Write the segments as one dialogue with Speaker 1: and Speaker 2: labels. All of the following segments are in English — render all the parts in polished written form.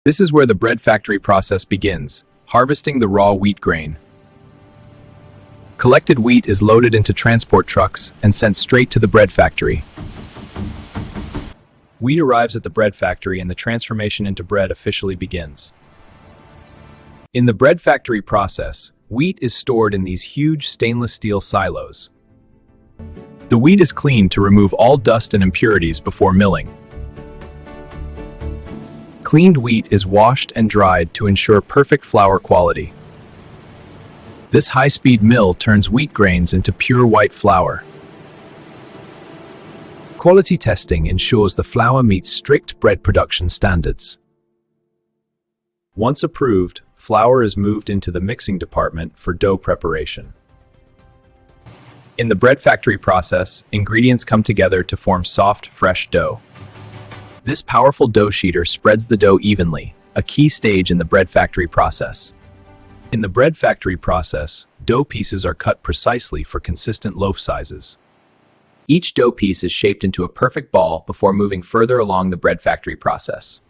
Speaker 1: This is where the bread factory process begins, harvesting the raw wheat grain. Collected wheat is loaded into transport trucks and sent straight to the bread factory. Wheat arrives at the bread factory and the transformation into bread officially begins. In the bread factory process, wheat is stored in these huge stainless steel silos. The wheat is cleaned to remove all dust and impurities before milling. Cleaned wheat is washed and dried to ensure perfect flour quality. This high-speed mill turns wheat grains into pure white flour. Quality testing ensures the flour meets strict bread production standards. Once approved, flour is moved into the mixing department for dough preparation. In the bread factory process, ingredients come together to form soft, fresh dough. This powerful dough sheeter spreads the dough evenly, a key stage in the bread factory process. In the bread factory process, dough pieces are cut precisely for consistent loaf sizes. Each dough piece is shaped into a perfect ball before moving further along the bread factory process.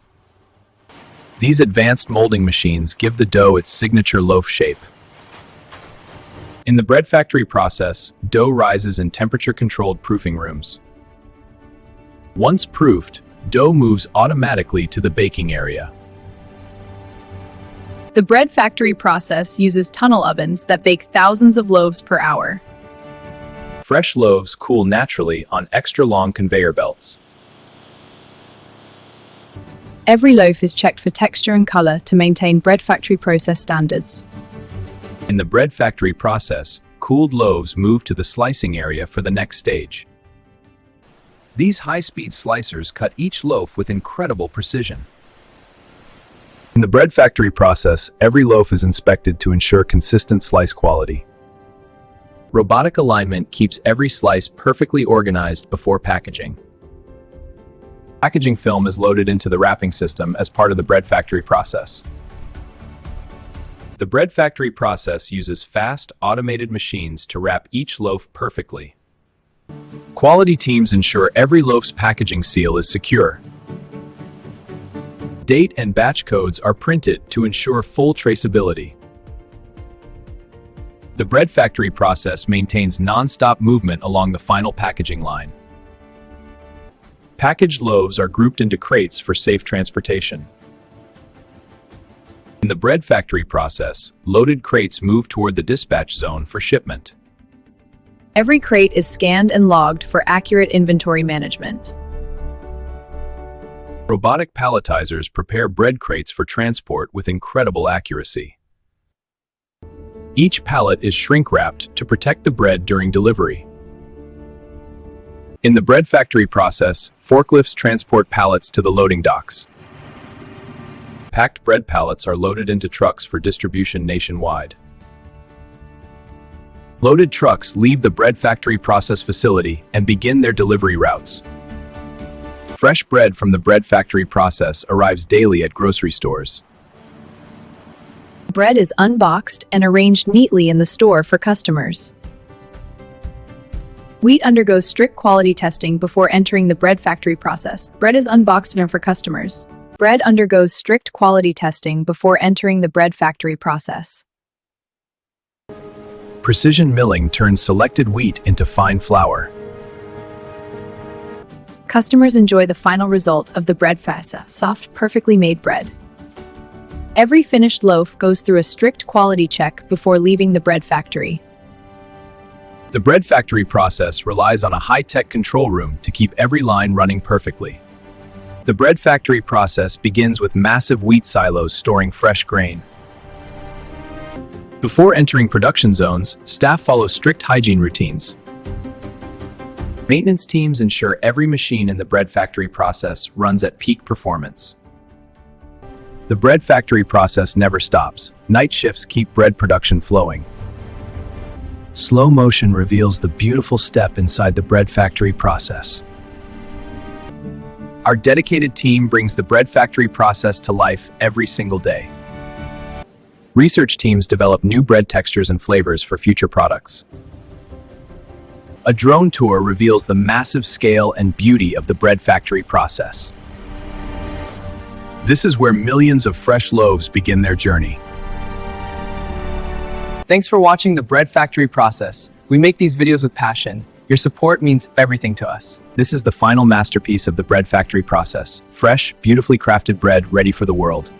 Speaker 1: These advanced molding machines give the dough its signature loaf shape. In the bread factory process, dough rises in temperature-controlled proofing rooms. Once proofed, dough moves automatically to the baking area.
Speaker 2: The bread factory process uses tunnel ovens that bake thousands of loaves per hour.
Speaker 1: Fresh loaves cool naturally on extra-long conveyor belts.
Speaker 2: Every loaf is checked for texture and color to maintain bread factory process standards.
Speaker 1: In the bread factory process, cooled loaves move to the slicing area for the next stage. These high-speed slicers cut each loaf with incredible precision. In the bread factory process, every loaf is inspected to ensure consistent slice quality. Robotic alignment keeps every slice perfectly organized before packaging. Packaging film is loaded into the wrapping system as part of the bread factory process. The bread factory process uses fast, automated machines to wrap each loaf perfectly. Quality teams ensure every loaf's packaging seal is secure. Date and batch codes are printed to ensure full traceability. The bread factory process maintains non-stop movement along the final packaging line. Packaged loaves are grouped into crates for safe transportation. In the bread factory process, loaded crates move toward the dispatch zone for shipment.
Speaker 2: Every crate is scanned and logged for accurate inventory management.
Speaker 1: Robotic palletizers prepare bread crates for transport with incredible accuracy. Each pallet is shrink-wrapped to protect the bread during delivery. In the bread factory process, forklifts transport pallets to the loading docks. Packed bread pallets are loaded into trucks for distribution nationwide. Loaded trucks leave the bread factory process facility and begin their delivery routes. Fresh bread from the bread factory process arrives daily at grocery stores.
Speaker 2: Bread is unboxed and arranged neatly in the store for customers. Wheat undergoes strict quality testing before entering the bread factory process. Bread is unboxed and for customers. Bread undergoes strict quality testing before entering the bread factory process.
Speaker 1: Precision milling turns selected wheat into fine flour.
Speaker 2: Customers enjoy the final result of the bread process, soft, perfectly made bread. Every finished loaf goes through a strict quality check before leaving the bread factory.
Speaker 1: The bread factory process relies on a high-tech control room to keep every line running perfectly. The bread factory process begins with massive wheat silos storing fresh grain. Before entering production zones, staff follow strict hygiene routines. Maintenance teams ensure every machine in the bread factory process runs at peak performance. The bread factory process never stops. Night shifts keep bread production flowing. Slow motion reveals the beautiful step inside the bread factory process. Our dedicated team brings the bread factory process to life every single day. Research teams develop new bread textures and flavors for future products. A drone tour reveals the massive scale and beauty of the bread factory process. This is where millions of fresh loaves begin their journey.
Speaker 3: Thanks for watching the bread factory process. We make these videos with passion. Your support means everything to us.
Speaker 1: This is the final masterpiece of the bread factory process. Fresh, beautifully crafted bread ready for the world.